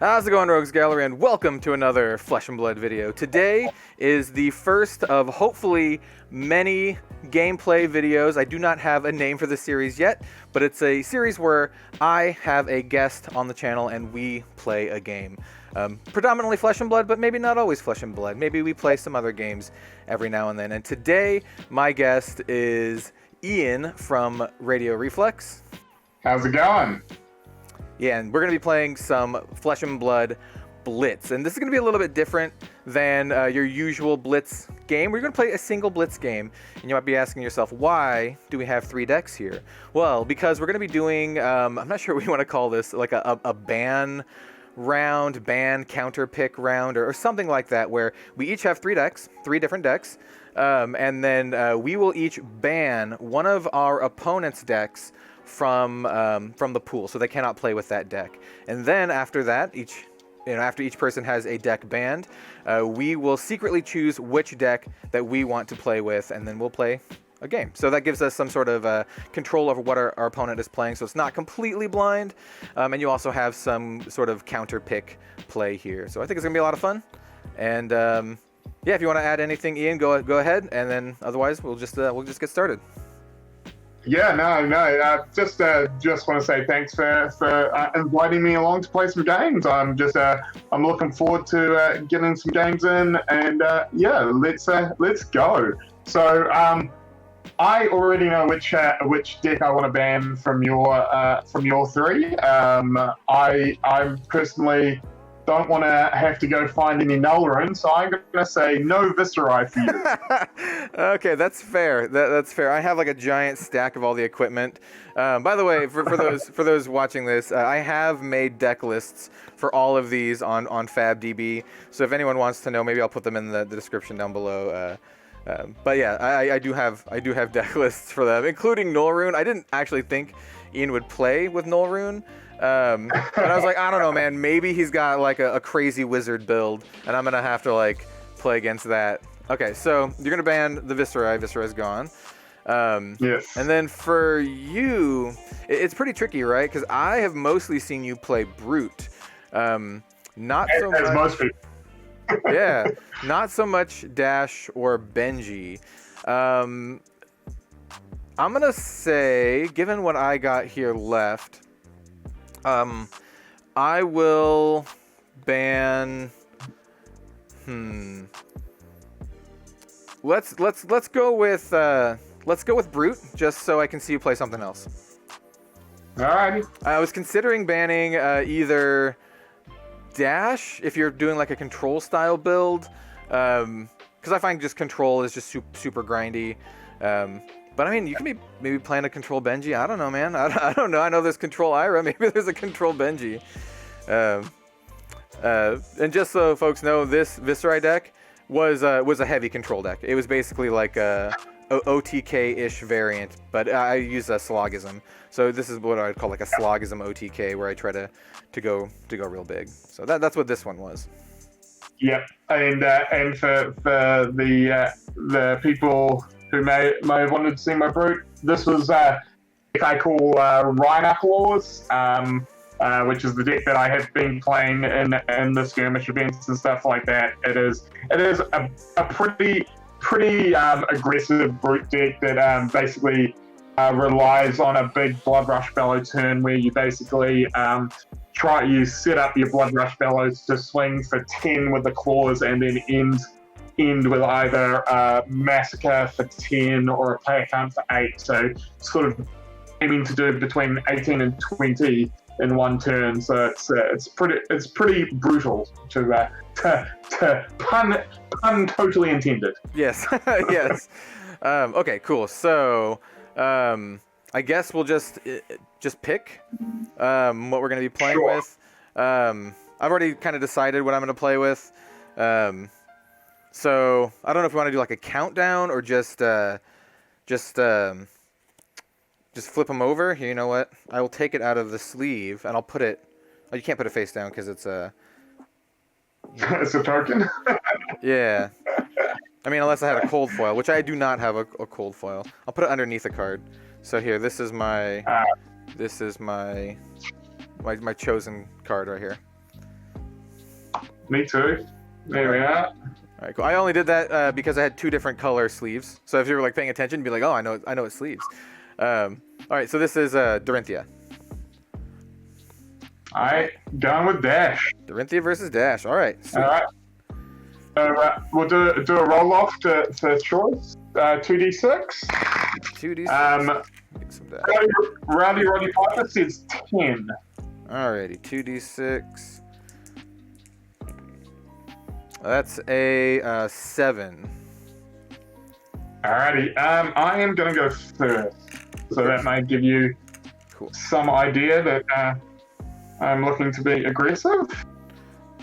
How's it going, Rogues Gallery, and welcome to another Flesh and Blood video. Today is the first of hopefully many gameplay videos. I do not have a name for the series yet, but it's a series where I have a guest on the channel and we play a game. Predominantly Flesh and Blood, but maybe not always Flesh and Blood. Maybe we play some other games every now and then. And today, my guest is Ian from Radio REFLEX. How's it going? Yeah, and we're going to be playing some Flesh and Blood Blitz. And this is going to be a little bit different than your usual Blitz game. We're going to play a single Blitz game. And you might be asking yourself, why do we have 3 decks here? Well, because we're going to be doing, I'm not sure what we want to call this, like a ban round, ban counterpick round, or something like that, where we each have 3 decks, 3 different decks. And then we will each ban one of our opponent's decks from the pool, so they cannot play with that deck. And then after that, after each person has a deck banned, we will secretly choose which deck that we want to play with, and then we'll play a game. So that gives us some sort of control over what our opponent is playing, so it's not completely blind, and you also have some sort of counter pick play here. So I think it's gonna be a lot of fun. And yeah, if you want to add anything, Ian, go ahead, and then otherwise we'll just get started. Yeah, no. Just want to say thanks for inviting me along to play some games. I'm looking forward to getting some games in, and yeah, let's go. So I already know which deck I want to ban from your 3. I personally don't want to have to go find any null runes, so I'm going to say no Visceri for you. Okay, that's fair. That's fair. I have like a giant stack of all the equipment. By the way, for those watching this, I have made deck lists for all of these on FAB. So if anyone wants to know, maybe I'll put them in the description down below. But yeah, I do have deck lists for them, including null rune. I didn't actually think Ian would play with null rune. But I was like, I don't know, man, maybe he's got like a crazy wizard build, and I'm gonna have to like play against that. Okay, so you're gonna ban the Visceri. Visceri's gone. Yes. And then for you, it's pretty tricky, right? Because I have mostly seen you play Brute. Not so much. As most people. Yeah, not so much Dash or Benji. I'm gonna say, given what I got here left, I will ban. Let's go with Brute, just so I can see you play something else. Alrighty. I was considering banning either Dash if you're doing like a control style build, because I find just control is just super grindy. But I mean, you can be maybe playing a control Benji. I don't know, man. I don't know. I know there's control Ira. Maybe there's a control Benji. And just so folks know, this Visceri deck was a heavy control deck. It was basically like a OTK-ish variant, but I use a Slogism. So this is what I'd call like a Slogism OTK, where I try to go real big. So that's what this one was. Yep, and for the people who may have wanted to see my Brute, this was a deck I call Greiner Claws, which is the deck that I have been playing in the skirmish events and stuff like that. It is a pretty aggressive Brute deck that basically relies on a big Blood Rush Bellow turn, where you basically you set up your Blood Rush Bellows to swing for 10 with the claws, and then end with either Massacre for 10 or a player count for 8. So sort of aiming to do between 18 and 20 in one turn. So it's pretty brutal to pun totally intended. Yes. Yes. Okay, cool. So I guess we'll just pick what we're going to be playing with. I've already kind of decided what I'm going to play with. So I don't know if we want to do like a countdown or just flip them over. Here, you know what? I will take it out of the sleeve and I'll put it. Oh, you can't put it face down because it's a. It's a token. Yeah. I mean, unless I had a cold foil, which I do not have a cold foil. I'll put it underneath a card. So here, this is my chosen card right here. Me too. There we are. All right, cool. I only did that because I had 2 different color sleeves. So if you were like paying attention, you'd be like, oh, I know it's sleeves. All right, so this is Dorinthia. All right, going with Dash. Dorinthia versus Dash. All right. Sweet. All right. We'll do a roll off to choice. 2d6. 2d6. Some dash. Rowdy Roddy Piper says 10. Alrighty, 2d6. That's a 7. Alrighty. I am gonna go first, so that might give you some idea that I'm looking to be aggressive.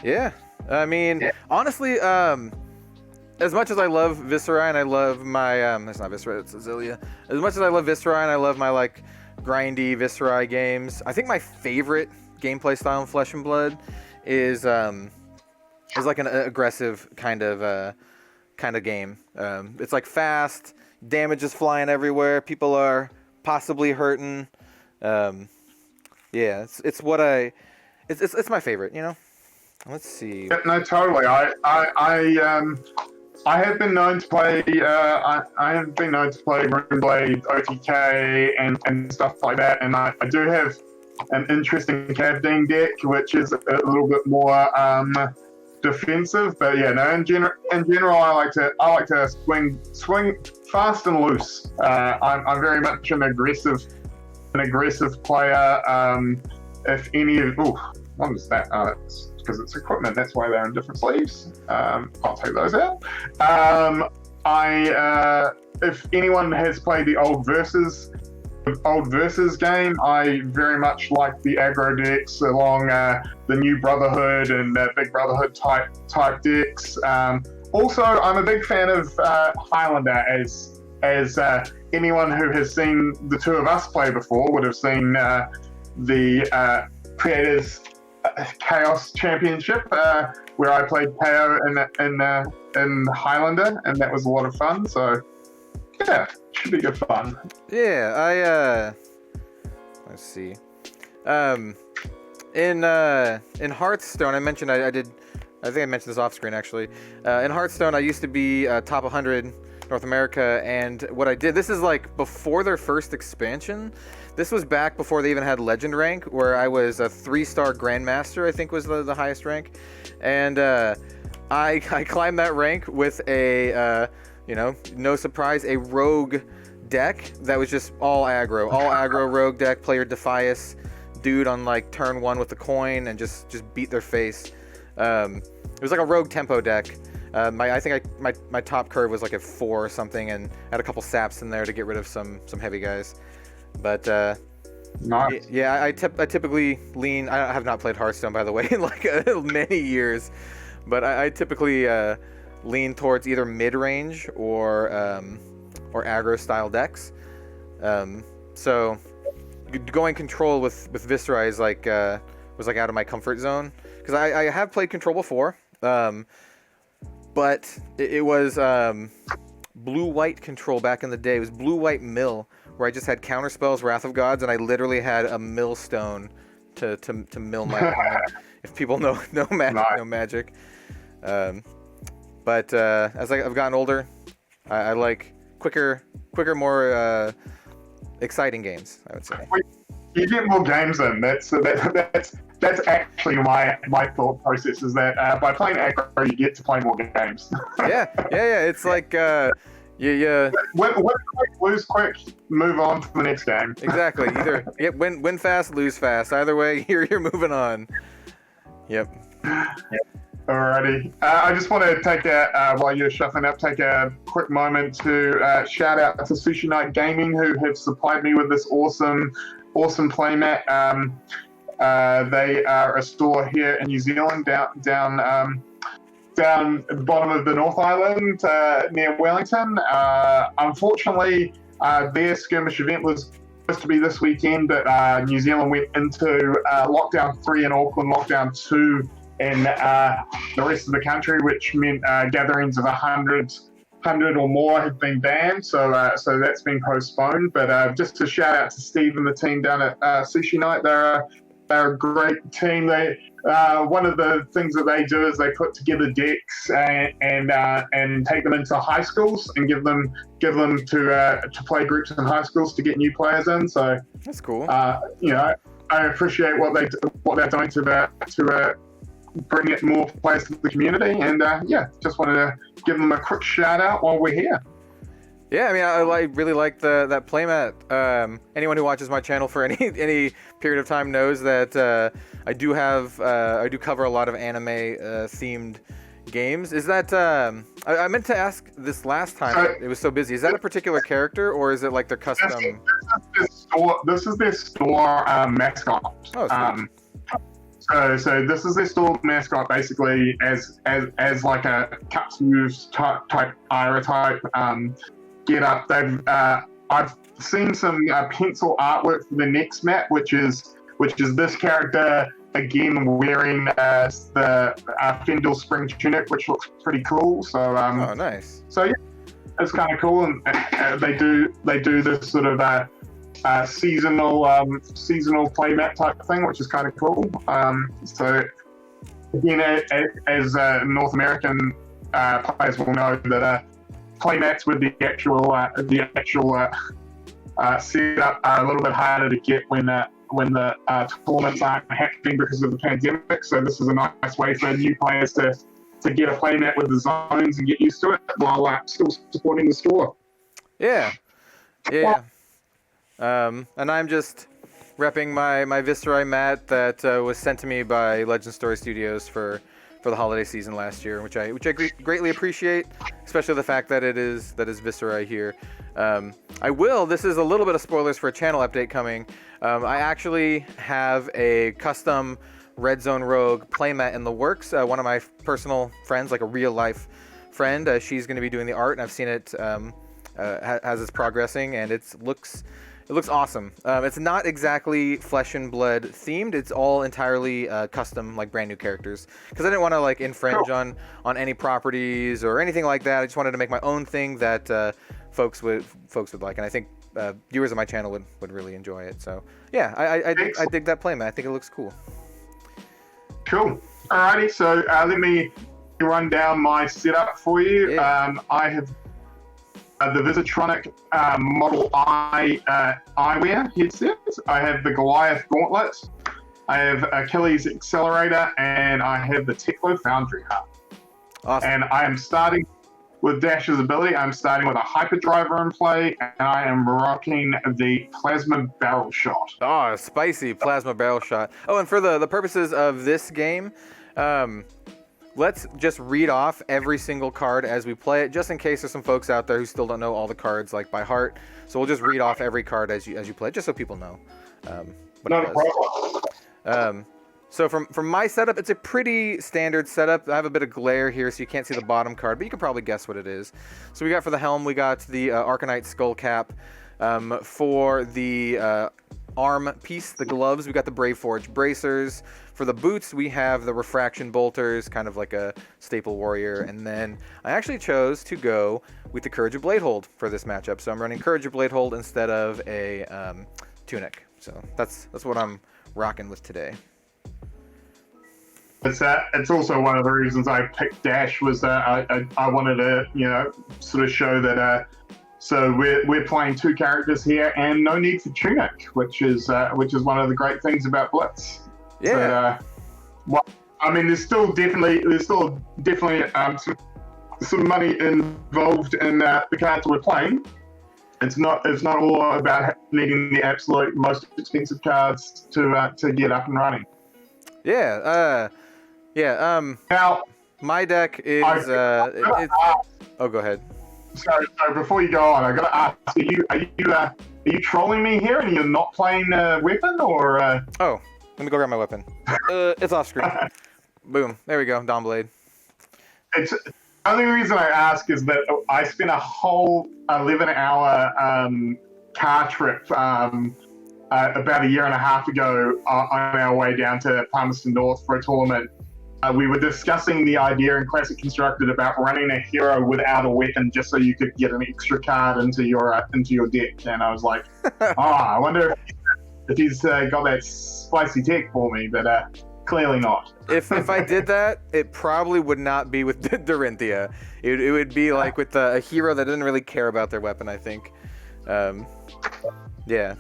Yeah. I mean, honestly, as much as I love Viscera and I love my, it's not Viscera, it's Azilia. As much as I love Viscera and I love my, like, grindy Viscera games, I think my favorite gameplay style in Flesh and Blood is like an aggressive kind of game. It's like fast, damage is flying everywhere, people are possibly hurting. Yeah, it's my favorite, you know? Let's see. Yeah, no, totally. I have been known to play. I have been known to play Runeblade, OTK, and stuff like that. And I do have an interesting Cavding deck, which is a little bit more defensive. But yeah, no. In general, I like to swing fast and loose. I'm very much an aggressive player. If any of what is that? It's because it's equipment. That's why they're in different sleeves. I'll take those out. If anyone has played the old versus game, I very much like the aggro decks along the New Brotherhood and Big Brotherhood type decks. Also, I'm a big fan of Highlander, as anyone who has seen the 2 of us play before would have seen the Creators Chaos Championship, where I played KO in Highlander, and that was a lot of fun. So yeah, should be good fun. Yeah, let's see. In Hearthstone, I mentioned I think I mentioned this off screen actually. In Hearthstone, I used to be top 100 North America, and what I did, this is like before their first expansion. This was back before they even had Legend rank, where I was a 3-star Grandmaster, I think was the highest rank. And I climbed that rank with a, no surprise, a rogue deck that was just all aggro rogue deck, player Defias, dude on like turn 1 with the coin and just beat their face. It was like a rogue tempo deck. I think my top curve was like a 4 or something, and had a couple saps in there to get rid of some heavy guys. But nice. Yeah, I typically lean. I have not played Hearthstone, by the way, in like many years, but I typically lean towards either mid-range or aggro style decks. So going control with Viscera is like was like out of my comfort zone, because I have played control before, but it was blue-white control back in the day. It was blue-white mill, where I just had counter spells, Wrath of Gods, and I literally had a millstone to mill my opponent. If people know magic. But as I've gotten older, I like quicker, more exciting games, I would say. You get more games in. That's actually my thought process, is that by playing aggro, you get to play more games. Yeah. It's like Win quick, lose quick, move on to the next game. Exactly. Either win fast, lose fast. Either way, you're moving on. Yep. Alrighty. I just want to take while you're shuffling up, take a quick moment to shout out to Sushi Night Gaming, who have supplied me with this awesome playmat. They are a store here in New Zealand, down at the bottom of the North Island, near Wellington. Unfortunately, their skirmish event was supposed to be this weekend, but New Zealand went into lockdown 3 in Auckland, lockdown 2 in the rest of the country, which meant gatherings of 100 or more have been banned. So that's been postponed. But just to shout out to Steve and the team down at Sushi Night, they're they're a great team. They one of the things that they do is they put together decks and take them into high schools and give them to play groups in high schools to get new players in. So that's cool. I appreciate what they're doing to bring it more players to the community, and just wanted to give them a quick shout out while we're here. Yeah, I mean, I really like that playmat. Anyone who watches my channel for any period of time knows that I do cover a lot of anime themed games. Is that I meant to ask this last time? It was so busy. Is that a particular character, or is it like their custom? This is their store mascot. Oh, so this is their store mascot, basically as like a cuts moves type Ira type get up. I've seen some pencil artwork for the next map, which is this character again wearing the Fendel spring tunic, which looks pretty cool. So oh, nice. So yeah, it's kind of cool, and they do this sort of seasonal playmat type thing, which is kind of cool. So again, as North American players will know that playmats with the actual setup are a little bit harder to get when the tournaments aren't happening because of the pandemic. So this is a nice way for new players to get a playmat with the zones and get used to it while still supporting the store. Yeah. And I'm just repping my Viceroy mat that was sent to me by Legend Story Studios for the holiday season last year, which I greatly appreciate, especially the fact that it is Viceroy here. This is a little bit of spoilers for a channel update coming. I actually have a custom Red Zone Rogue playmat in the works. One of my personal friends, like a real life friend, she's going to be doing the art, and I've seen it as it's progressing, and it looks awesome. It's not exactly Flesh and Blood themed. It's all entirely custom, like brand new characters. Because I didn't want to like infringe on any properties or anything like that. I just wanted to make my own thing that folks would like, and I think viewers of my channel would really enjoy it. So yeah, I dig that playmat. I think it looks cool. Cool. Alrighty, so let me run down my setup for you. Yeah. I have the Visitronic Model I eyewear headset. I have the Goliath Gauntlet. I have Achilles Accelerator, and I have the Teklo Foundry Hub. Awesome. And I am starting with Dash's ability. I'm starting with a Hyperdriver in play, and I am rocking the Plasma Barrel Shot. Oh, spicy Plasma Barrel Shot. Oh, and for the purposes of this game, let's just read off every single card as we play it, just in case there's some folks out there who still don't know all the cards like by heart. So we'll just read off every card as you play it, just so people know what it does. So from my setup, it's a pretty standard setup. I have a bit of glare here, so you can't see the bottom card, but you can probably guess what it is. So we got for the helm, we got the Arcanite Skull Cap. For the arm piece, the gloves, we got the Brave Forge bracers. For the boots, we have the Refraction Bolters, kind of like a staple warrior. And then I actually chose to go with the Courage of Bladehold for this matchup. So I'm running Courage of Bladehold instead of a tunic. So that's what I'm rocking with today. It's also one of the reasons I picked Dash was that I wanted to sort of show that so we're playing two characters here and no need for tunic, which is one of the great things about Blitz. Yeah. I mean, there's still definitely some money involved in the cards we're playing. It's not all about needing the absolute most expensive cards to get up and running. Yeah. Now, my deck is oh, go ahead. So before you go on, I got to ask: Are you trolling me here, and you're not playing a weapon, or? Oh, let me go grab my weapon. It's off screen. Boom. There we go. Dawnblade. It's the only reason I ask is that I spent a whole 11-hour car trip about a year and a half ago on our way down to Palmerston North for a tournament. We were discussing the idea in Classic Constructed about running a hero without a weapon just so you could get an extra card into your deck, and I was like, I wonder got that spicy tech for me, but clearly not. If I did that, it probably would not be with Dorinthia. It would be like with a hero that didn't really care about their weapon, I think. Yeah.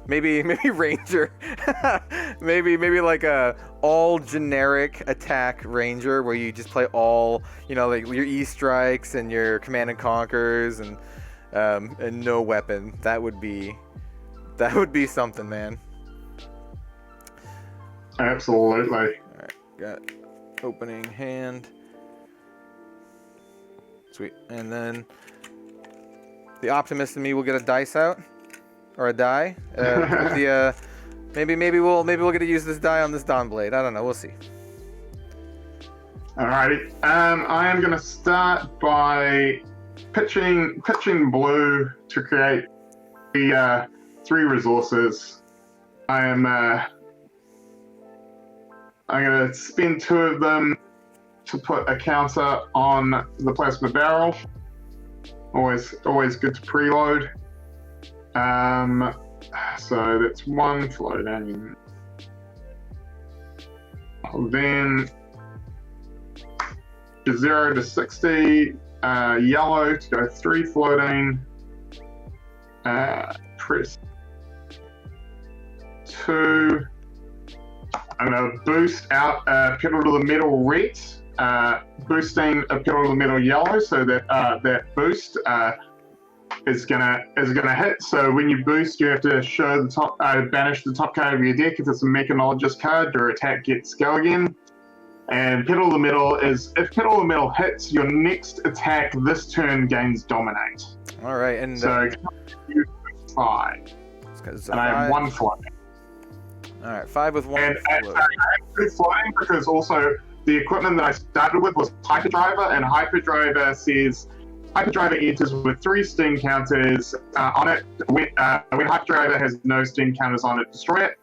Maybe Ranger. maybe like a all generic attack Ranger where you just play all, like your E-strikes and your Command and Conquers and no weapon. That would be something, man. Absolutely. All right, got opening hand. Sweet. And then the optimist in me will get a dice out, or a die. Maybe we'll get to use this die on this Dawn Blade. I don't know. We'll see. Alrighty. I am gonna start by pitching blue to create the 3 resources. I'm gonna spend 2 of them to put a counter on the plasma barrel. Always good to preload. So that's 1 floating. Then 0 to 60, yellow to go 3 floating. Press 2. I'm going to boost out Pedal to the Metal red, boosting a Pedal to the Metal yellow, so that that boost is gonna hit. So when you boost, you have to show the top, banish the top card of your deck. If it's a Mechanologist card, your attack gets go again. And Pedal to the Metal is, if Pedal to the Metal hits, your next attack this turn gains Dominate. All right, and so 5. And I have 1 floating. All right, 5 with 1. And I have 2 floating because also the equipment that I started with was Hyperdriver, and Hyperdriver says Hyperdriver enters with 3 sting counters on it. When Hyperdriver has no sting counters on it, destroy it.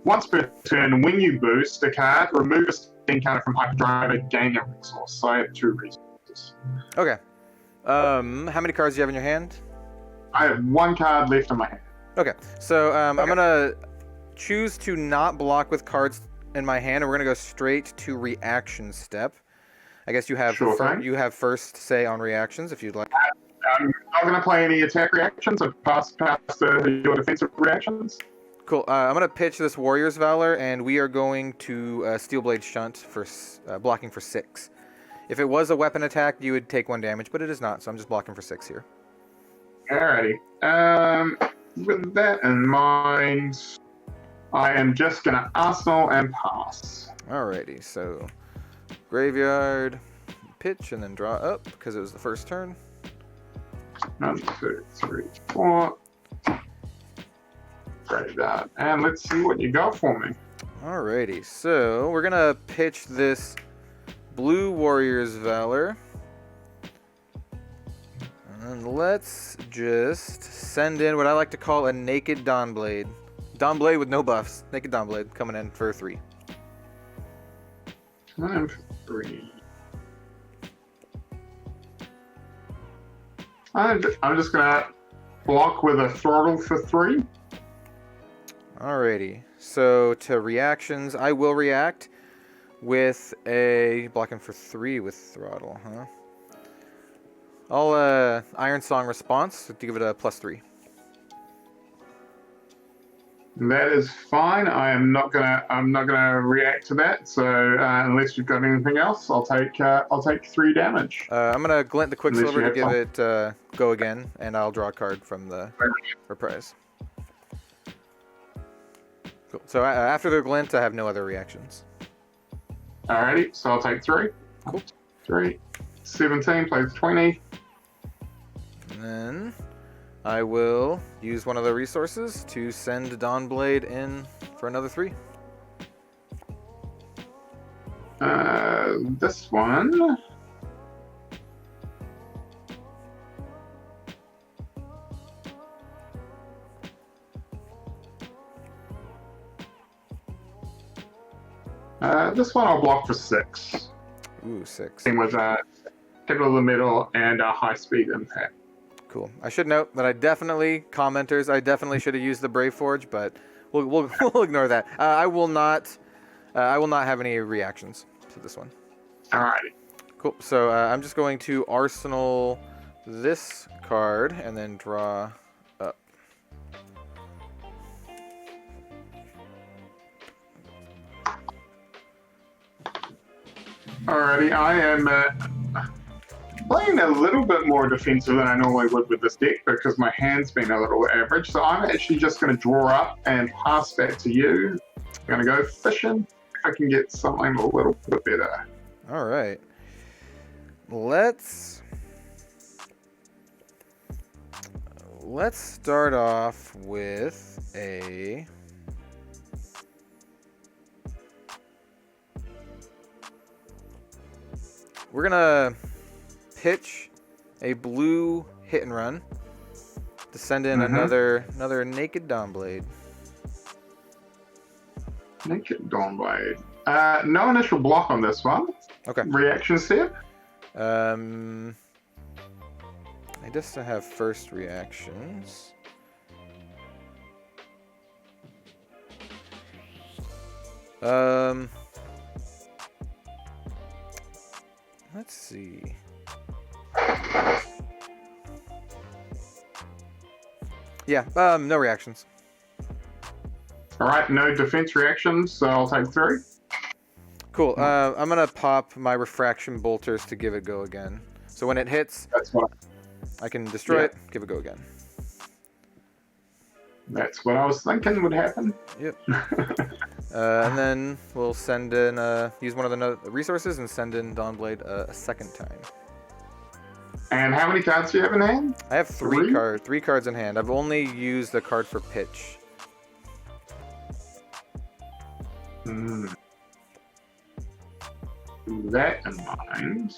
Once per turn, when you boost a card, remove a sting counter from Hyperdriver, gain a resource. So I have 2 resources. Okay. How many cards do you have in your hand? I have 1 card left in my hand. Okay, so I'm gonna choose to not block with cards in my hand, and we're gonna go straight to reaction step. I guess you have you have first say on reactions if you'd like. I'm not gonna play any attack reactions. I've passed your defensive reactions. Cool. I'm gonna pitch this Warrior's Valor, and we are going to Steelblade Shunt for blocking for 6. If it was a weapon attack, you would take 1 damage, but it is not, so I'm just blocking for 6 here. Alrighty. With that in mind, I am just gonna Arsenal and pass. Alrighty, so graveyard, pitch, and then draw up because it was the first turn. 1, 2, 3, 4. Graveyard, and let's see what you got for me. Alrighty, so we're gonna pitch this Blue Warrior's Valor. And let's just send in what I like to call a naked Dawnblade. Dawnblade with no buffs. Naked Dawnblade coming in for 3. I'm for 3. I'm just gonna block with a throttle for 3. Alrighty, so to reactions, I will react with a blocking for 3 with throttle, huh? I'll Iron Song response to give it a +3. That is fine. I'm not gonna react to that. So unless you've got anything else, I'll take 3 damage. I'm gonna glint the Quicksilver to give it go again, and I'll draw a card from the reprise. Cool. So after the glint, I have no other reactions. Alrighty, so I'll take 3. Cool. 3. 17 plays 20. And then I will use one of the resources to send Dawnblade in for another 3. This one. This one I'll block for 6. Ooh, 6. Same with Pedal to the Middle and a high speed impact. Cool. I should note that I definitely should have used the Brave Forge, but we'll ignore that. I will not have any reactions to this one. Alrighty. Cool. So I'm just going to arsenal this card and then draw up. Alrighty, I am playing a little bit more defensive than I normally would with this deck because my hand's been a little average. So I'm actually just going to draw up and pass that to you. I'm going to go fishing if I can get something a little bit better. All right. Let's start off with a... We're gonna pitch a blue hit and run to send in another naked Dawnblade. Naked Dawnblade. No initial block on this one. Okay. Reaction step. I just have first reactions. Let's see. Yeah, no reactions. Alright, no defense reactions, so I'll take 3. Cool. I'm gonna pop my refraction bolters to give it go again. So when it hits, That's what I can destroy it, give it go again. That's what I was thinking would happen. Yep. And then we'll send in, use one of the resources and send in Dawnblade a second time. And how many cards do you have in hand? I have three cards in hand. I've only used the card for pitch. Keep that in mind.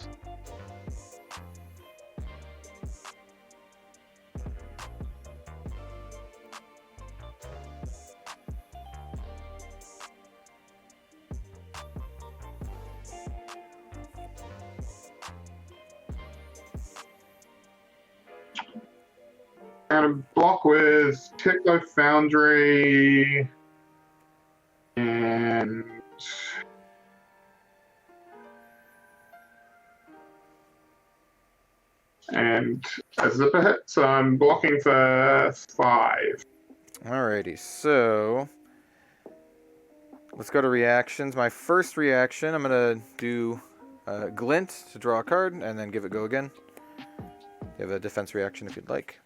And a block with Tickler Foundry and a zipper hit, so I'm blocking for 5. Alrighty, so let's go to reactions. My first reaction, I'm gonna do Glint to draw a card and then give it go again. You have a defense reaction if you'd like.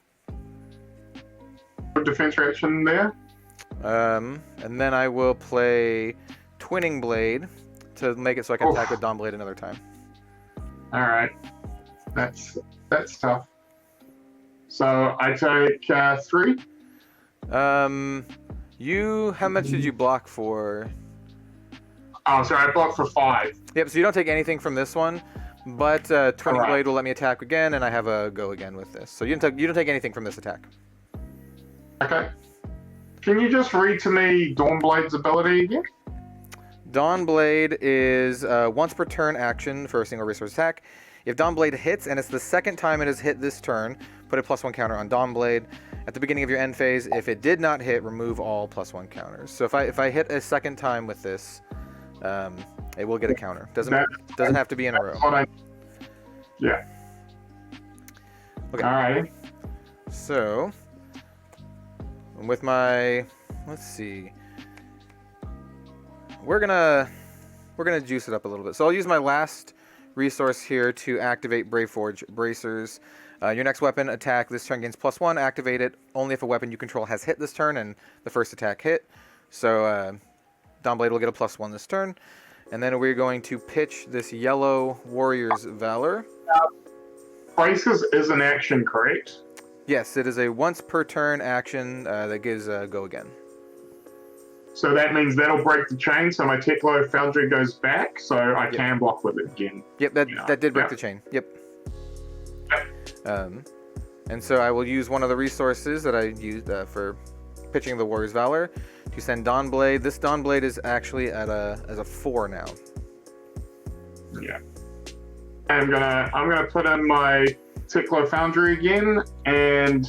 Defense reaction there. And then I will play Twinning Blade to make it so I can attack with Dawnblade another time. Alright. That's tough. So I take 3. How much did you block for? Oh, sorry, I blocked for 5. Yep, so you don't take anything from this one, but Twinning Blade will let me attack again, and I have a go again with this. So you don't take anything from this attack. Okay. Can you just read to me Dawnblade's ability again? Dawnblade is once per turn action for a single resource attack. If Dawnblade hits, and it's the second time it has hit this turn, put a +1 counter on Dawnblade. At the beginning of your end phase, if it did not hit, remove all +1 counters. So if I hit a second time with this, it will get a counter. Doesn't have to be in a row. Yeah. Okay. Alright. So with my, let's see, we're gonna juice it up a little bit. So I'll use my last resource here to activate Braveforge Bracers. Your next weapon attack this turn gains +1. Activate it only if a weapon you control has hit this turn and the first attack hit. So Dawnblade will get a +1 this turn. And then we're going to pitch this yellow Warrior's Valor. Bracers is an action, correct? Yes, it is a once per turn action that gives a go again. So that means that'll break the chain, so my Tickler Foundry goes back, so I can block with it again. Yep, that did break the chain. Yep. And so I will use one of the resources that I used for pitching the Warrior's Valor to send Dawnblade. This Dawnblade is actually at as a 4 now. Yeah. I'm gonna put in my Tickler Foundry again, and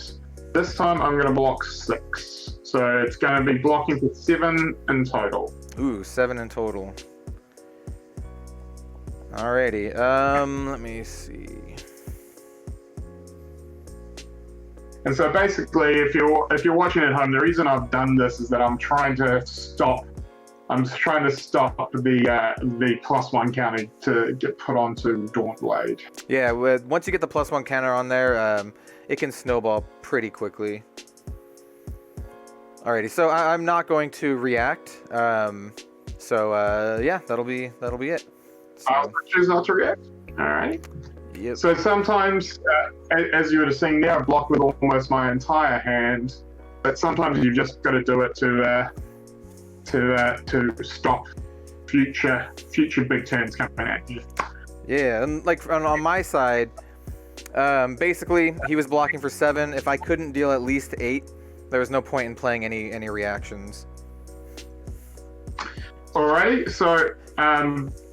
this time I'm gonna block 6. So it's going to be blocking for 7 in total. Ooh, 7 in total. Alrighty. Let me see. And so basically, if you're watching at home, the reason I've done this is that I'm trying to stop the +1 counter to get put onto Dawnblade. Yeah, once you get the +1 counter on there, it can snowball pretty quickly. Alrighty, so I'm not going to react. Yeah, that'll be it. So, I'll choose not to react. Alright. Yep. So sometimes, as you were saying there, I block with almost my entire hand, but sometimes you've just got to do it to stop future big turns coming at you. Yeah, and like on my side, basically he was blocking for 7. If I couldn't deal at least 8, there was no point in playing any reactions. Alrighty, so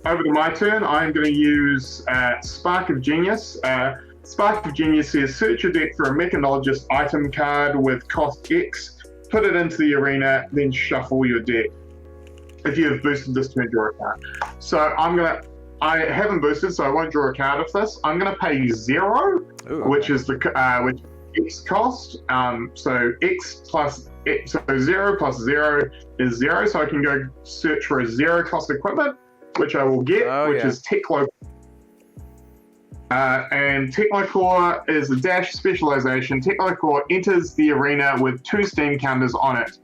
over to my turn, I'm going to use Spark of Genius. Spark of Genius says search your deck for a Mechanologist item card with cost X, put it into the arena, then shuffle your deck. If you have boosted this to draw a card. So I haven't boosted, so I won't draw a card of this. I'm going to pay 0, which is the which X cost. So X plus X, so 0 plus 0 is 0. So I can go search for a 0 cost equipment, which I will get, is Techlo. And Technocore is a dash specialization. Technocore enters the arena with 2 steam counters on it.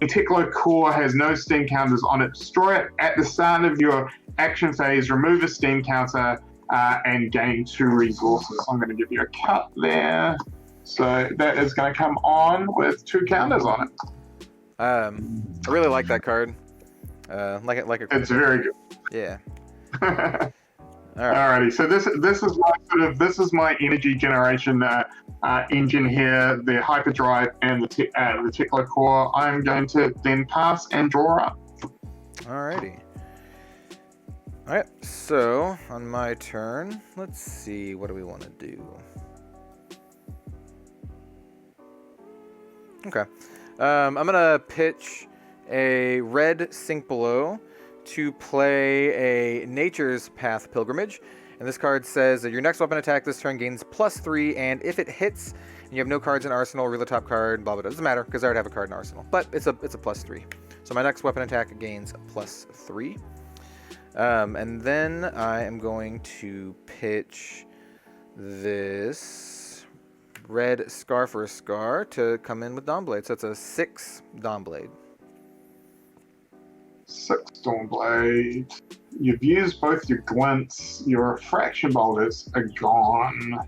And Technocore has no steam counters on it. Destroy it at the start of your action phase, remove a steam counter, and gain 2 resources. I'm going to give you a cut there. So that is going to come on with 2 counters on it. I really like that card. It's very good. Yeah. Alrighty, so this is my energy generation engine here, the hyperdrive and the Techlo core. I'm going to then pass and draw up. Alrighty. Alright, so on my turn, let's see, what do we want to do? Okay. I'm gonna pitch a red Sink Below to play a Nature's Path Pilgrimage, and this card says that your next weapon attack this turn gains +3, and if it hits and you have no cards in arsenal, reveal the top card, blah blah blah. Doesn't matter because I already have a card in arsenal, but it's a +3. So my next weapon attack gains +3, and then I am going to pitch this red Scar for a Scar to come in with Dawnblade. So it's a 6 Dawnblade. 6 Dawnblade. You've used both your glints. Your refraction bolters are gone.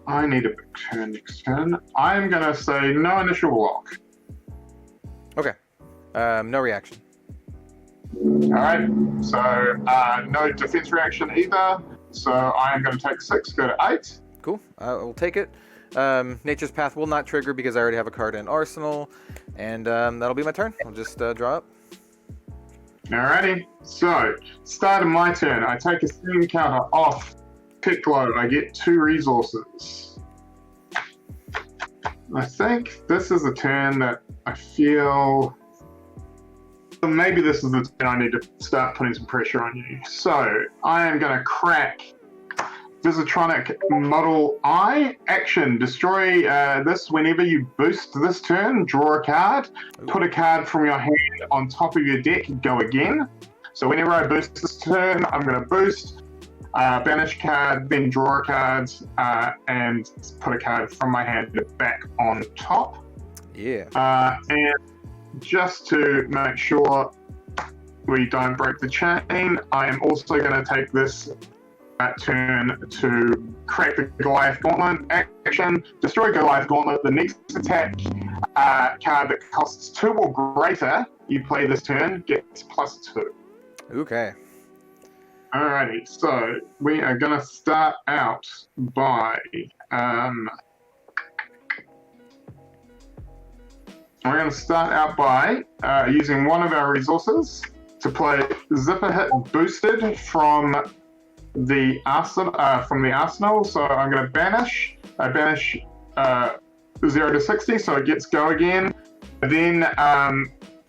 I need a big turn next turn. I'm going to say no initial block. Okay. No reaction. Alright. So no defense reaction either. So I am going to take 6, go to 8. Cool. We'll take it. Nature's Path will not trigger because I already have a card in arsenal, and that'll be my turn. I'll just draw up. Alrighty, so start of my turn. I take a steam counter off Piccolo. I get 2 resources. I think this is a turn that I feel maybe this is the turn I need to start putting some pressure on you. So I am going to crack Visitronic Model I. Action. Destroy this whenever you boost this turn. Draw a card. Put a card from your hand on top of your deck. Go again. So whenever I boost this turn, I'm going to boost, banish card, then draw a card, and put a card from my hand back on top. Yeah. And just to make sure we don't break the chain, I am also going to take this turn to crack the Goliath Gauntlet action. Destroy Goliath Gauntlet. The next attack card that costs 2 or greater you play this turn gets +2. Okay. Alrighty, so we are going to start out by using one of our resources to play Zipper Hit Boosted from the arsenal. So I'm going to banish. I banish 0 to 60, so it gets go again. Then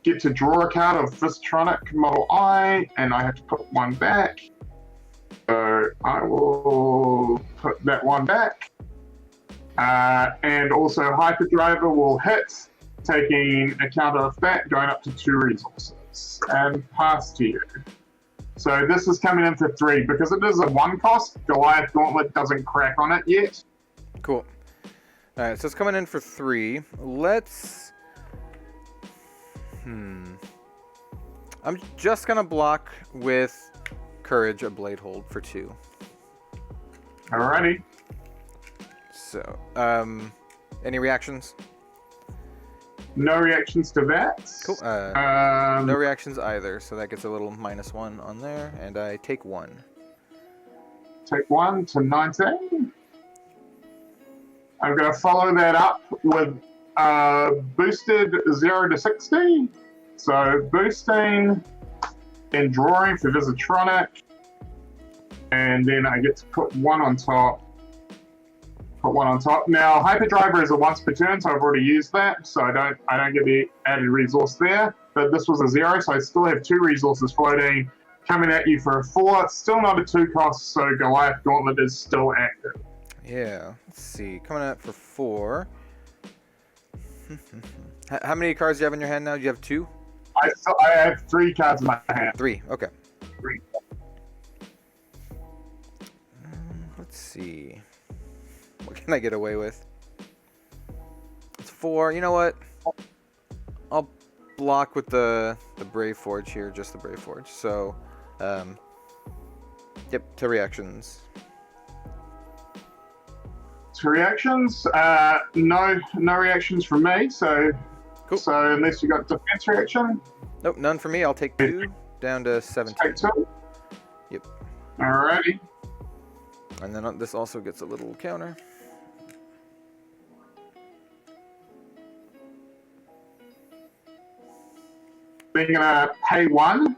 get to draw a card of Vistronic Model I, and I have to put one back. So I will put that one back. And also Hyperdriver will hit, taking account of that, going up to 2 resources, and pass to you. So this is coming in for 3. Because it is a 1 cost, Goliath Gauntlet doesn't crack on it yet. Cool. Alright, so it's coming in for 3. Let's... I'm just gonna block with Courage, a Blade Hold for 2. Alrighty. So, any reactions? No reactions to that. Cool. No reactions either, so that gets a little -1 on there, and I take 1. Take 1 to 19. I'm going to follow that up with boosted 0 to 60. So boosting and drawing for Visitronic. And then I get to put 1 on top. Put 1 on top. Now Hyperdriver is a once per turn, so I've already used that. So I don't get the added resource there. But this was a 0, so I still have 2 resources floating. Coming at you for a 4. Still not a 2 cost, so Goliath Gauntlet is still active. Yeah, let's see. Coming out for 4. How many cards do you have in your hand now? Do you have 2? I have 3 cards in my hand. 3, okay. 3. Let's see. What can I get away with? It's 4. You know what? I'll block with the Brave Forge here, just the Brave Forge. So, yep, 2 reactions. 2 reactions. No reactions from me. So, cool. So unless you got defense reaction. Nope, none for me. I'll take 2 down to 17. Take 2. Yep. Alrighty. And then this also gets a little counter. Then gonna pay 1.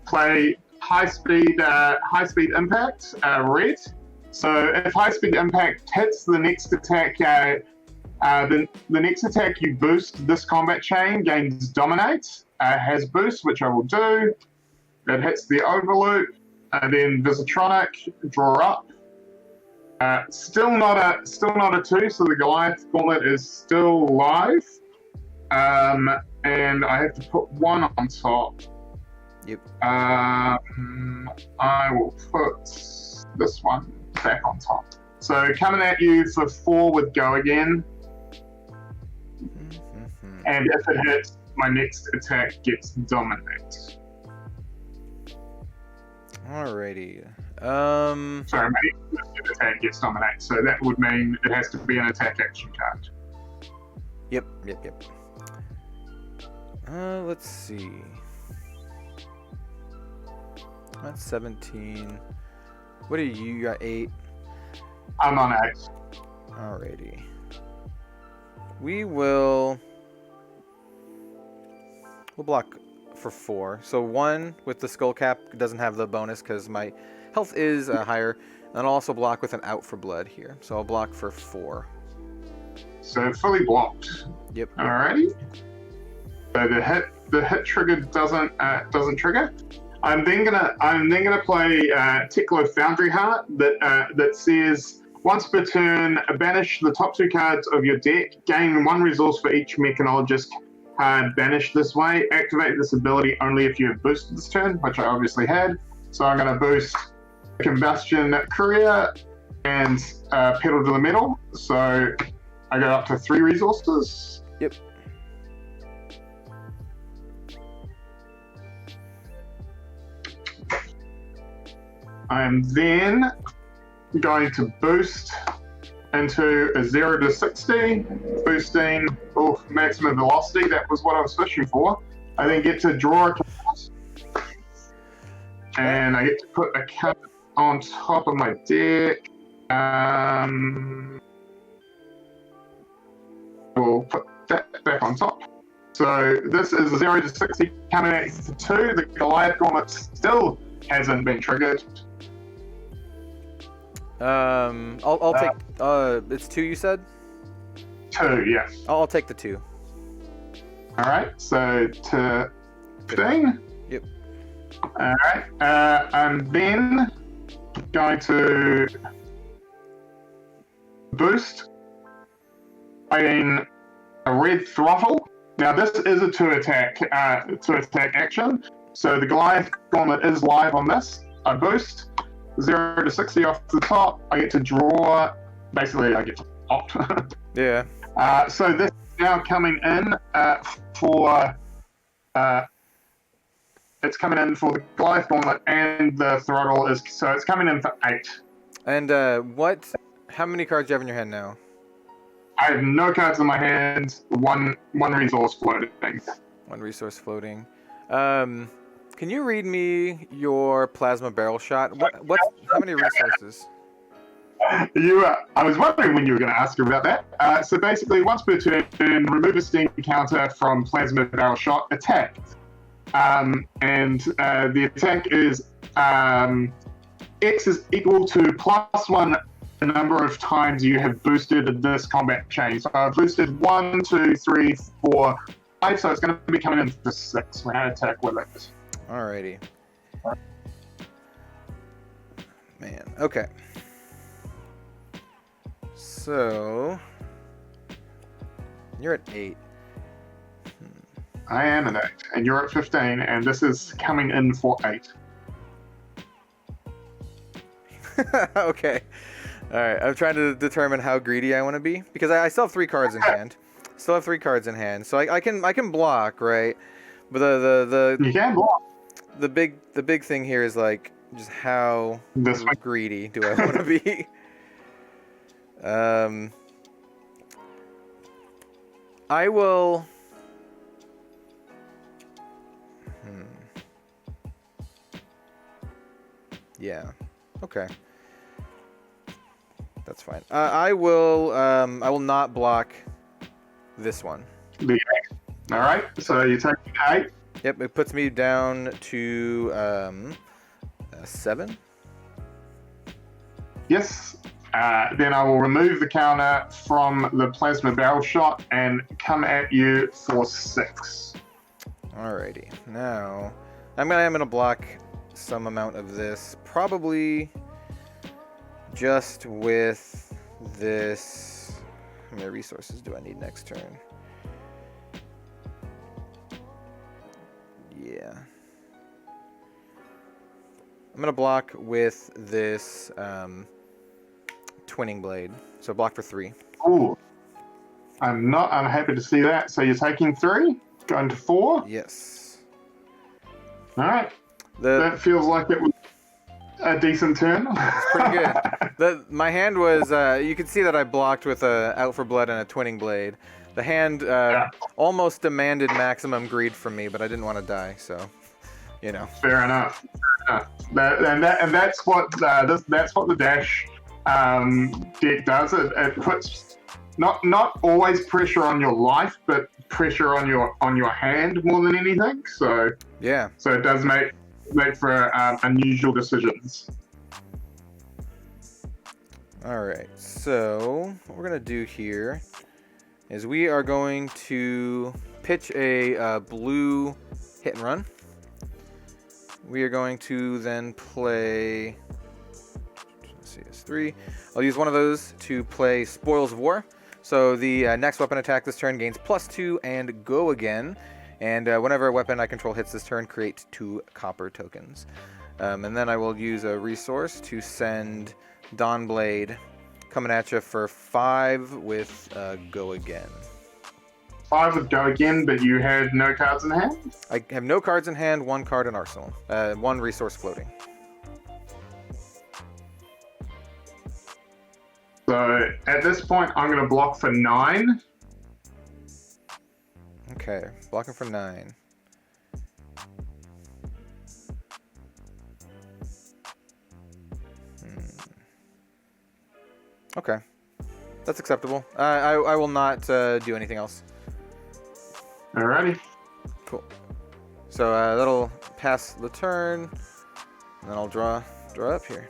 Play high speed impact, red. So if high speed impact hits the next attack, the next attack you boost this combat chain gains dominate. Has boost, which I will do. It hits the overloop. Then Visitronic, draw up. Still not a 2, so the Goliath Gauntlet is still live. And I have to put 1 on top. Yep. I will put this one back on top. So coming at you for 4 with go again. And if it hits, my next attack gets dominate. Alrighty. Sorry, my next attack gets dominate. So that would mean it has to be an attack action card. Yep. Let's see. That's 17. What are you? You got 8. I'm on 8. Alrighty. We'll block for 4. So 1 with the skull cap doesn't have the bonus because my health is higher. And I'll also block with an out for blood here. So I'll block for 4. So fully blocked. Yep. Alrighty. So the hit trigger doesn't trigger. I'm then gonna play Tickler Foundry Heart that says once per turn, banish the top 2 cards of your deck. Gain 1 resource for each Mechanologist card banished this way. Activate this ability only if you have boosted this turn, which I obviously had. So I'm gonna boost Combustion Courier and Pedal to the Metal. So I go up to 3 resources. Yep. I am then going to boost into a 0 to 60, boosting maximum velocity. That was what I was fishing for. I then get to draw a card, and I get to put a card on top of my deck. We'll put that back on top. So this is 0 to 60 coming at for 2. The Goliath Gauntlet still hasn't been triggered. I'll take. It's 2. You said. 2, yeah. I'll take the 2. All right, so to 15. Yep. All right, and then going to boost in a red throttle. Now this is a 2 attack action. So the Goliath Gauntlet is live on this. I boost 0 to 60 off the top. I get to draw. Basically, I get to opt. Yeah. So this is now coming in for. It's coming in for the Goliath Gauntlet and the throttle is so it's coming in for 8. And how many cards do you have in your hand now? I have no cards in my hand. One resource floating. 1 resource floating. Can you read me your plasma barrel shot? How many resources? I was wondering when you were going to ask about that. So basically, once per turn, remove a steam counter from plasma barrel shot attack. And the attack is X is equal to +1 the number of times you have boosted this combat chain. So I've boosted 1, 2, 3, 4, 5, so it's going to be coming in for 6 when I attack with it. Alrighty. Man, okay. So you're at 8. I am at 8, and you're at 15, and this is coming in for 8. Okay. All right. I'm trying to determine how greedy I want to be because I still have 3 cards in hand. Still have 3 cards in hand, so I can block, right? But You can block. the big thing here is like just how greedy do I want to be? I will. Yeah. Okay. That's fine. I will not block this one. The 8. All right. So you take 8. Yep. It puts me down to 7. Yes. Then I will remove the counter from the plasma barrel shot and come at you for 6. Alrighty. Now, I'm gonna block some amount of this, probably just with this. How many resources do I need next turn? Yeah. I'm gonna block with this twinning blade. So block for 3. Ooh. I'm happy to see that. So you're taking 3, going to 4. Yes. All right. That feels like it was a decent turn. It's pretty good. My hand was, you can see that I blocked with a Out for Blood and a Twinning Blade. The hand almost demanded maximum greed from me, but I didn't want to die, so, you know. Fair enough. That's what the dash deck does. It puts not always pressure on your life, but pressure on your hand more than anything. So yeah. So it does make for unusual decisions. All right. So what we're gonna do here is we are going to pitch a blue hit and run. We are going to then play. Let's see, it's 3. I'll use one of those to play Spoils of War. So the next weapon attack this turn gains +2 and go again. And whenever a weapon I control hits this turn, create 2 copper tokens. And then I will use a resource to send Dawnblade coming at you for 5 with go again. 5 would go again, but you had no cards in hand? I have no cards in hand, 1 card in arsenal. 1 resource floating. So at this point, I'm going to block for 9. Okay, blocking for 9. Okay, that's acceptable. I will not do anything else. Alrighty. Cool. So that'll pass the turn, and then I'll draw up here.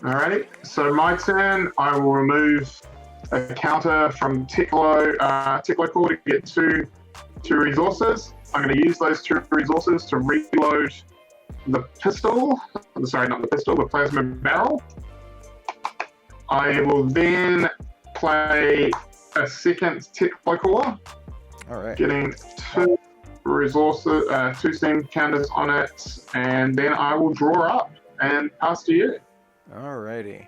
Alrighty. So my turn, I will remove a counter from Teklo Core to get two resources. I'm going to use those 2 resources to reload the pistol. Sorry, not the pistol, the plasma barrel. I will then play a second Teklo Core. All right. Getting 2 resources, 2 steam counters on it, and then I will draw up and pass to you. Alrighty.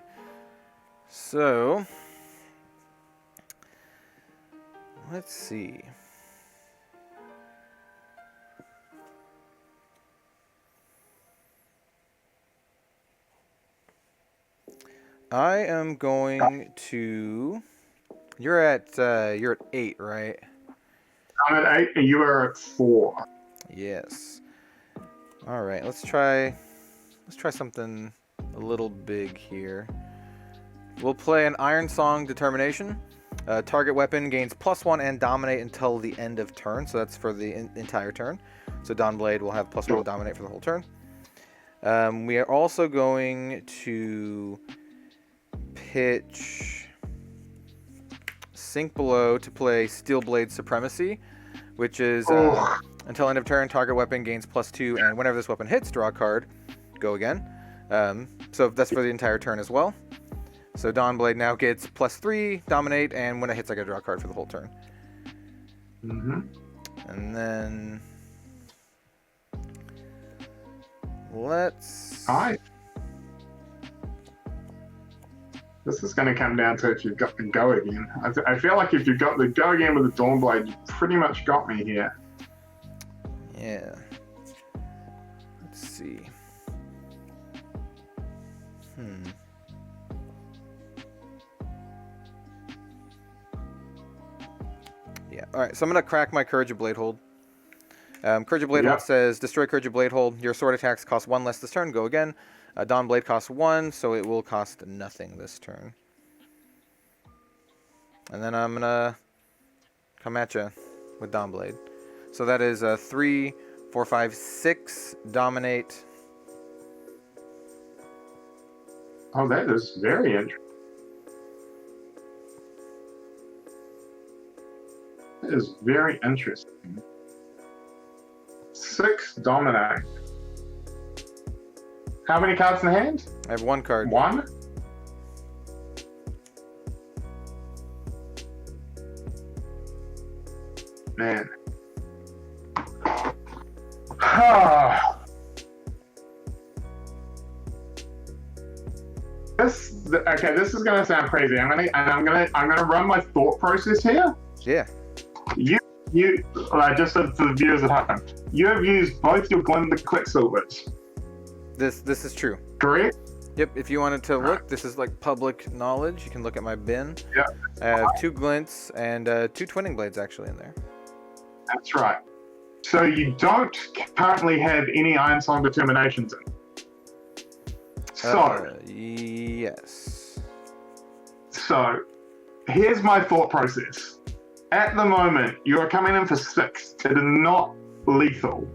So, let's see. I am going to. You're at 8, right? I'm at 8, and you are at 4. Yes. All right. Let's try something a little big here. We'll play an Iron Song Determination. Target weapon gains +1 and dominate until the end of turn. So that's for the entire turn. So Dawnblade will have +1 dominate for the whole turn. We are also going to pitch Sink Below to play Steelblade Supremacy, which is until end of turn, target weapon gains +2, and whenever this weapon hits, draw a card. Go again. So that's for the entire turn as well. So Dawnblade now gets +3, dominate, and when it hits, I get to draw a card for the whole turn. Mm-hmm. And then let's. Alright. This is going to come down to if you've got the go again. I feel like if you've got the go again with the Dawnblade, you pretty much got me here. Yeah. Let's see. Yeah. All right. So I'm gonna crack my Courage of Bladehold. Courage of Bladehold says destroy Courage of Bladehold. Your sword attacks cost 1 less this turn. Go again. Dawnblade costs 1, so it will cost nothing this turn. And then I'm gonna come at you with Dawnblade. So that is 3, 4, 5, 6 dominate. Oh, that is very interesting. That is very interesting. 6 dominate. How many cards in hand? I have 1 card. 1? Man. This is gonna sound crazy. I'm gonna run my thought process here. Yeah. You just for the viewers at home, you have used both your Glen the Quicksilvers. This is true. Correct? Yep, if you wanted to look, this is like public knowledge. You can look at my bin. Yeah. I have 2 Glints and 2 Twinning Blades actually in there. That's right. So you don't currently have any Iron Song Determinations in. So. Yes. So, here's my thought process. At the moment, you're coming in for 6. It is not lethal.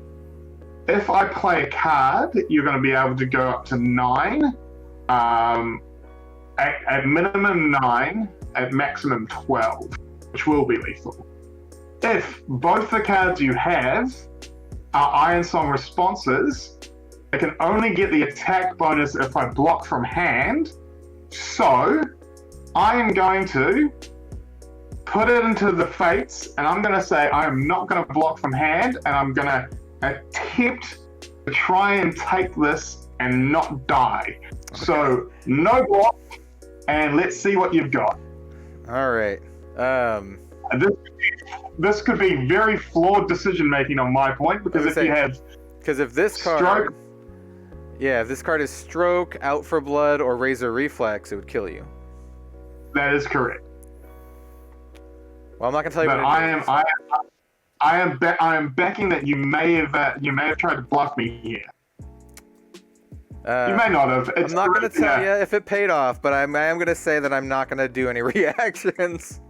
If I play a card, you're going to be able to go up to 9. At minimum 9, at maximum 12, which will be lethal. If both the cards you have are Iron Song responses, I can only get the attack bonus if I block from hand. So, I am going to put it into the Fates, and I'm going to say I am not going to block from hand, and I'm going to attempt to try and take this and not die. Okay. So, no block, and let's see what you've got. All right. This could be very flawed decision making on my point, because if you have, because if this card, stroke, if this card is Stroke, Out for Blood, or Razor Reflex, it would kill you. That is correct. Well, I'm not gonna tell you. But I am backing that you may have tried to bluff me here. You may not have. I'm not gonna tell you if it paid off, but I am gonna say that I'm not gonna do any reactions.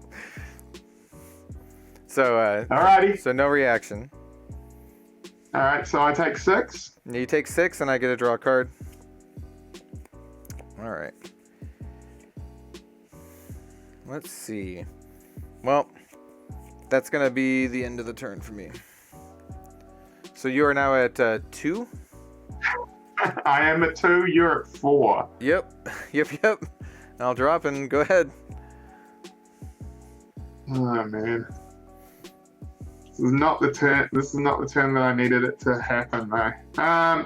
So, alrighty. So no reaction. Alright, so I take 6. You take 6, and I get to draw a card. Alright. Let's see. Well, that's going to be the end of the turn for me. So you are now at 2? I am at 2, you're at 4. Yep. Yep. I'll drop and go ahead. Oh, man. This is not the turn that I needed it to happen, though.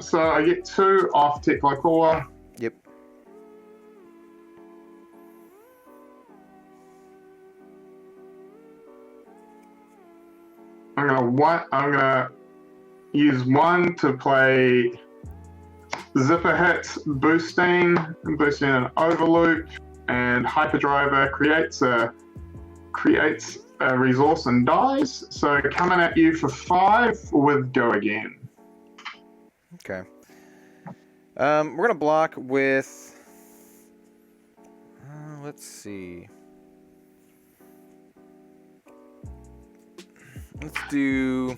So I get 2 off DecKlists. Yep. I'm gonna use 1 to play Zipper Hit, boosting an Overloop, and Hyperdriver creates a resource and dies. So coming at you for 5 with Go Again. Okay. We're gonna block with. Let's see. Let's do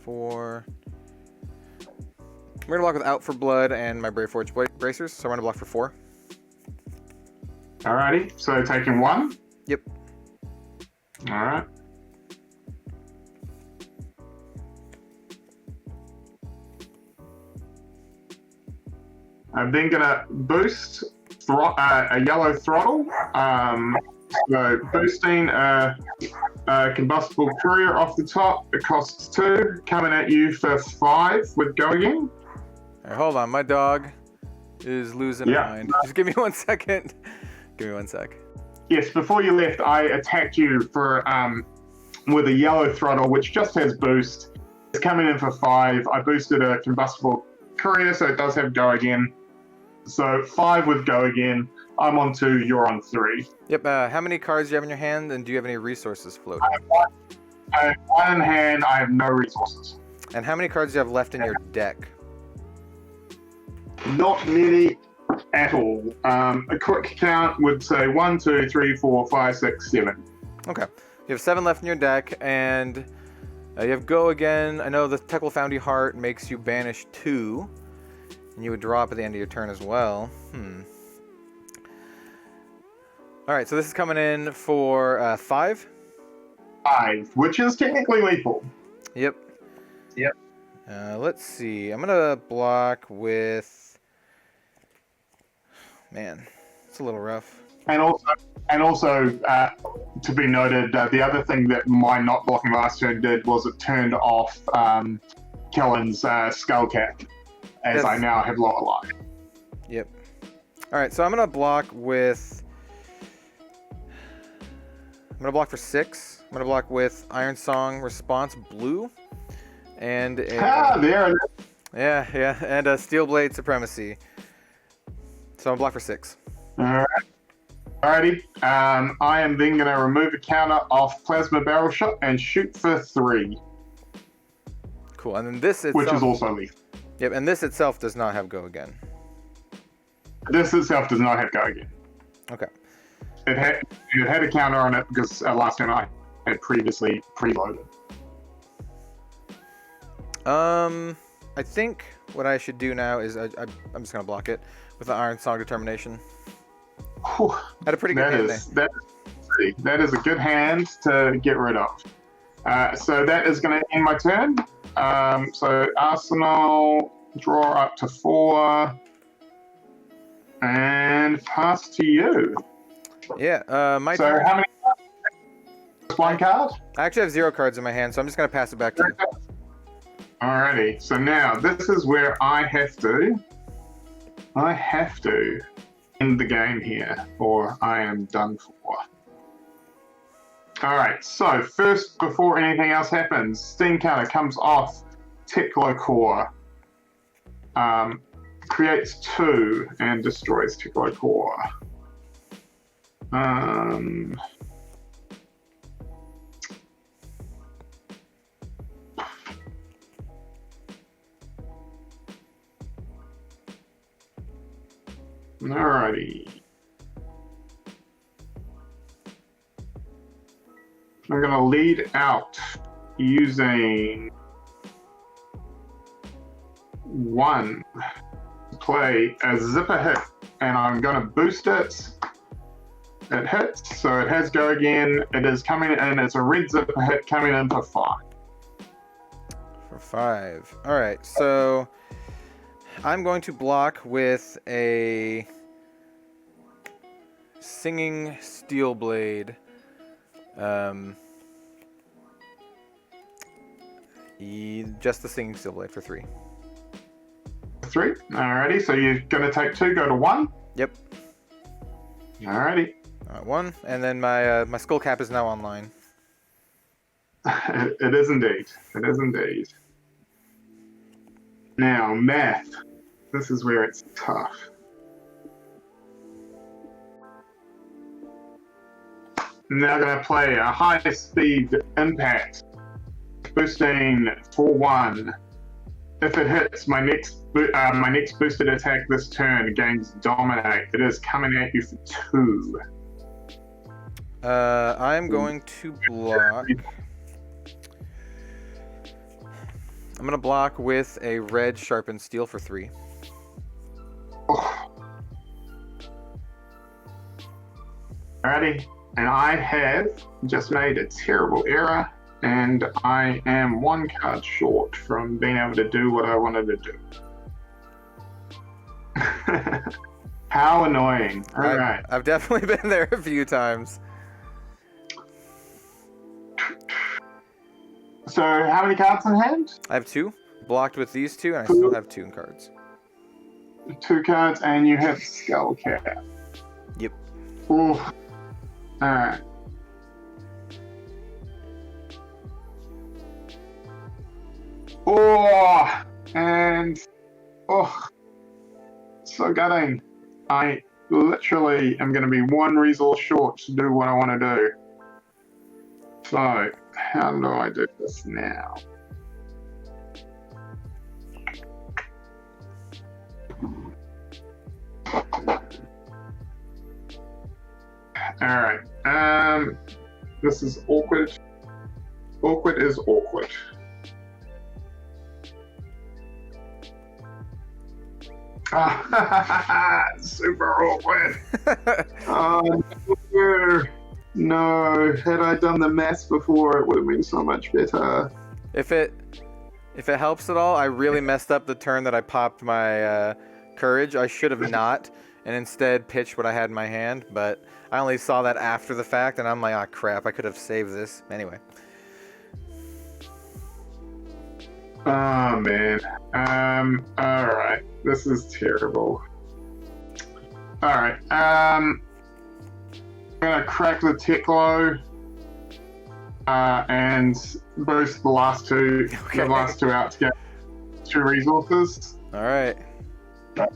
4. We're gonna block with Out for Blood and my Brave Forge Bracers, so I'm gonna block for 4. Alrighty, so taking 1. Yep. Alright. I'm then gonna boost a yellow throttle. So boosting a combustible courier off the top. It costs 2. Coming at you for 5 with Go Again. All right, hold on, my dog is losing her mind. Just give me 1 second. Give me 1 sec. Yes, before you left, I attacked you for with a yellow throttle, which just has boost. It's coming in for 5. I boosted a combustible courier, so it does have Go Again. So 5 with Go Again. I'm on 2, you're on 3. Yep, how many cards do you have in your hand, and do you have any resources floating? I have 1 in hand, I have no resources. And how many cards do you have left in your deck? Not many at all. A quick count would say 1, 2, 3, 4, 5, 6, 7. Okay. You have 7 left in your deck, and you have Go Again. I know the Teckle Heart makes you banish 2, and you would drop at the end of your turn as well. Alright, so this is coming in for 5? 5, which is technically lethal. Yep. Let's see. I'm gonna block with. Man, it's a little rough. And also, to be noted, the other thing that my not blocking last turn did was it turned off Kellen's Skullcap, as I now have Lower Life. Yep. Alright, so I'm gonna block with. I'm gonna block for 6. I'm gonna block with Iron Song Response Blue, and there it is. Yeah, and a Steel Blade Supremacy. So I'm gonna block for 6. Alrighty. I am then gonna remove a counter off Plasma Barrel Shot and shoot for 3. Cool, and then this itself, which is also lethal. Yep, and this itself does not have Go Again. This itself does not have Go Again. Okay. It had a counter on it because last time I had previously preloaded. I think what I should do now is I'm just gonna block it with the Iron Song Determination. Whew. Had a pretty good hand there. That is a good hand to get rid of. So that is going to end my turn. So Arsenal, draw up to 4, and pass to you. Yeah, my So turn. how many cards? Just 1 card? I actually have 0 cards in my hand, so I'm just gonna pass it back to you. Alrighty, so now this is where I have to end the game here, or I am done for. Alright, so first, before anything else happens, Steam Counter comes off DecKlists, creates 2 and destroys DecKlists. Alrighty. I'm going to lead out using 1 to play a Zipper Hit, and I'm going to boost it It hits, so it has go again. It is coming in. It's a red zipper hit coming in for 5. For 5. All right, so I'm going to block with a Singing Steel Blade. Just the Singing Steel Blade for 3. 3. Alrighty, so you're going to take 2, go to 1. Yep. Alrighty. 1, and then my my skull cap is now online. It is indeed. It is indeed. Now, math. This is where it's tough. Now I'm going to play a high-speed impact, boosting for 1. If it hits, my next boosted attack this turn gains Dominate. It is coming at you for 2. I'm going to block. I'm going to block with a red Sharpened Steel for 3. Oh. Alrighty, and I have just made a terrible error, and I am 1 card short from being able to do what I wanted to do. How annoying. Alright. I've definitely been there a few times. So, how many cards in hand? I have 2. Blocked with these 2, and I still have 2 cards. 2 cards, and you have Skull Cap. Yep. Ooh. Alright. Oh, and so gutting. I literally am going to be 1 resource short to do what I want to do. So, how do I do this now? Alright. This is awkward. Awkward is awkward. Super awkward. No, had I done the maths before, it would have been so much better. If it helps at all, I really messed up the turn that I popped my courage. I should have not, and instead pitched what I had in my hand, but I only saw that after the fact, and I'm like, oh crap, I could have saved this. Anyway. Oh man. Alright. This is terrible. Alright. I'm gonna crack the Teklo and boost the last 2 Okay. the last 2 out to get 2 resources. Alright. So,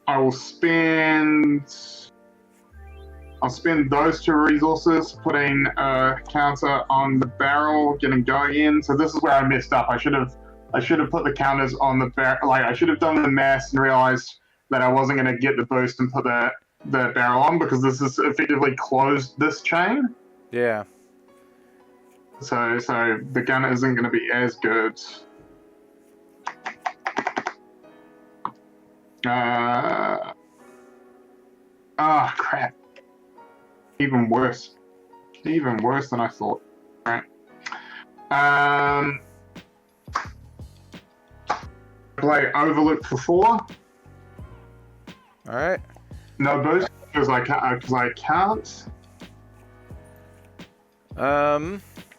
I'll spend those 2 resources, putting a counter on the barrel, getting going in. So this is where I messed up. I should have put the counters on the barrel. Like, I should have done the math and realized that I wasn't going to get the boost and put the barrel on, because this is effectively closed this chain. Yeah. So the gun isn't going to be as good. Crap. Even worse than I thought. Right. Play Overlook for 4. All right. No boost because I can't.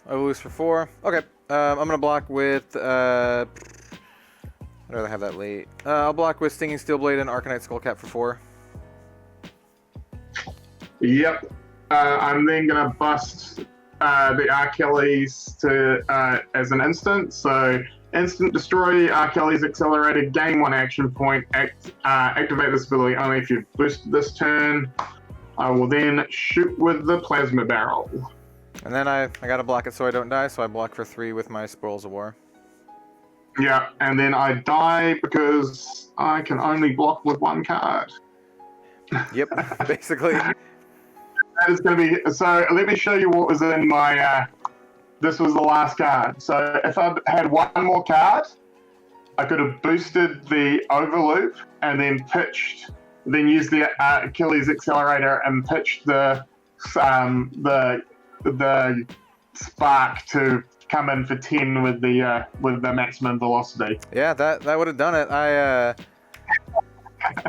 Overlook for 4. Okay. I'm gonna block with I'd rather have that late. I'll block with Stinging Steel Blade and Arcanite Skullcap for 4. Yep. I'm then gonna bust the Achilles to as an instant. So instant destroy Achilles accelerated. Gain 1 action point. Activate this ability only if you've boosted this turn. I will then shoot with the plasma barrel. And then I gotta block it so I don't die. So I block for 3 with my Spoils of War. Yeah, and then I die because I can only block with 1 card. Yep. Basically. That is going to be... So, let me show you what was in my this was the last card. So if I had one more card, I could have boosted the overloop and then used the Achilles accelerator and pitched the spark to come in for 10 with the maximum velocity. Yeah, that would have done it.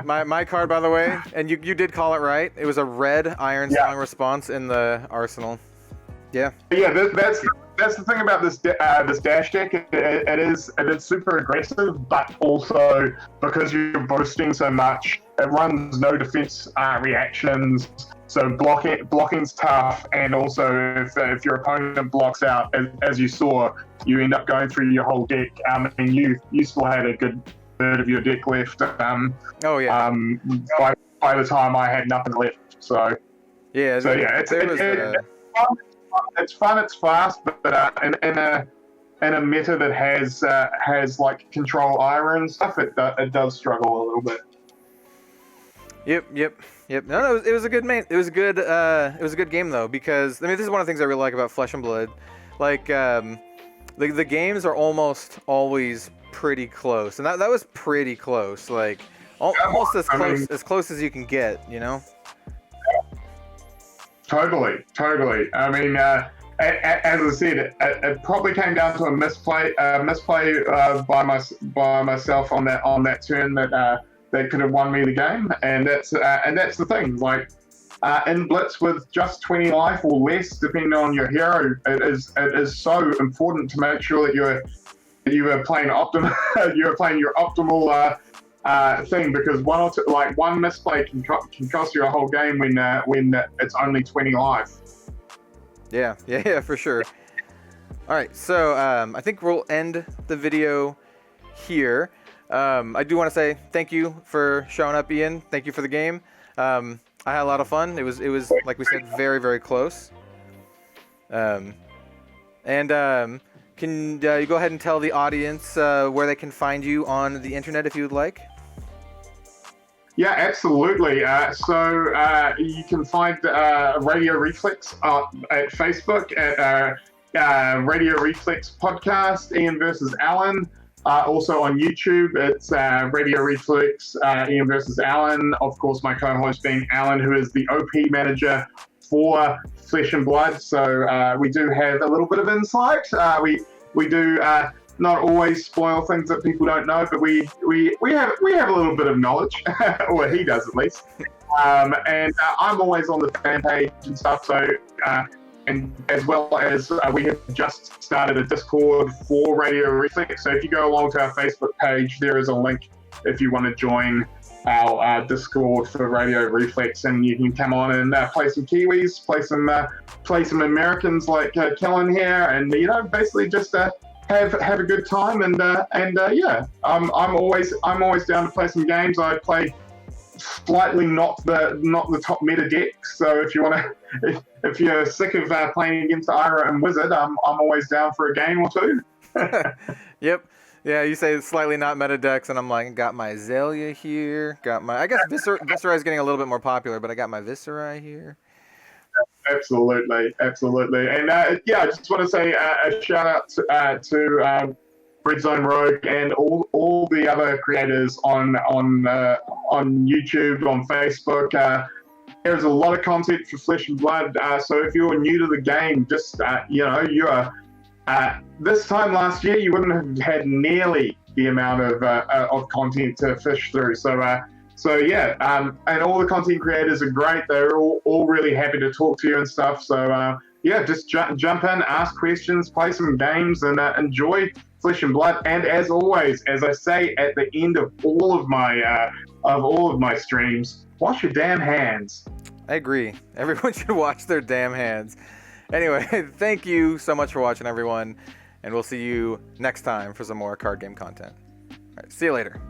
My card, by the way, and you did call it right. It was a red Iron Song response in the arsenal. Yeah. Yeah, that's the thing about this dash deck. It is super aggressive, but also because you're boosting so much, it runs no defense reactions. So blocking's tough, and also if your opponent blocks out, as you saw, you end up going through your whole deck. And you still had a good third of your deck left. By the time I had nothing left, so yeah. It's fun. It's fast, but in a meta that has like control iron and stuff, it does struggle a little bit. Yep. No, it was a good it was a good game though, because I mean, this is one of the things I really like about Flesh and Blood. Like the games are almost always pretty close, and that was pretty close. Like almost as close as you can get, you know. Totally. I mean, as I said, it probably came down to a misplay by myself on that turn that could have won me the game, and that's the thing. Like in Blitz with just 20 life or less, depending on your hero, it is so important to make sure that you are playing you're playing your optimal thing, because one misplay can cost you a whole game when it's only 20 life. Yeah, for sure. All right, so I think we'll end the video here. I do want to say thank you for showing up, Ian. Thank you for the game. I had a lot of fun. It was like we said, very, very close. Can you go ahead and tell the audience where they can find you on the internet if you would like? Yeah, absolutely. So you can find Radio Reflex at Facebook at Radio Reflex Podcast, Ian versus Alan. Also on YouTube, it's Radio Reflex, Ian versus Alan. Of course, my co-host being Alan, who is the OP manager for Flesh and Blood. So we do have a little bit of insight. We do not always spoil things that people don't know, but we have a little bit of knowledge, or he does at least. And I'm always on the fan page and stuff. So and as well as we have just started a Discord for Radio Reflex. So if you go along to our Facebook page, there is a link if you want to join our Discord for Radio Reflex, and you can come on and play some Kiwis, play some Americans like Kellen here, and basically just have a good time. And yeah, I'm always down to play some games. I play slightly not the top meta deck, so if you're sick of playing against Ira and Wizard, I'm always down for a game or two. Yep. Yeah, you say slightly not meta decks, and I'm like, got my Azalea here, I guess Viscerai is getting a little bit more popular, but I got my Viscerai here. Absolutely. And I just want to say a shout out to Red Zone Rogue and all the other creators on YouTube, on Facebook. There's a lot of content for Flesh and Blood. So if you're new to the game, just you're this time last year, you wouldn't have had nearly the amount of content to fish through. So yeah, and all the content creators are great. They're all really happy to talk to you and stuff. So yeah, just jump in, ask questions, play some games, and enjoy Flesh and Blood. And as always, as I say at the end of all of my streams, wash your damn hands. I agree. Everyone should wash their damn hands. Anyway, thank you so much for watching, everyone, and we'll see you next time for some more card game content. All right, see you later.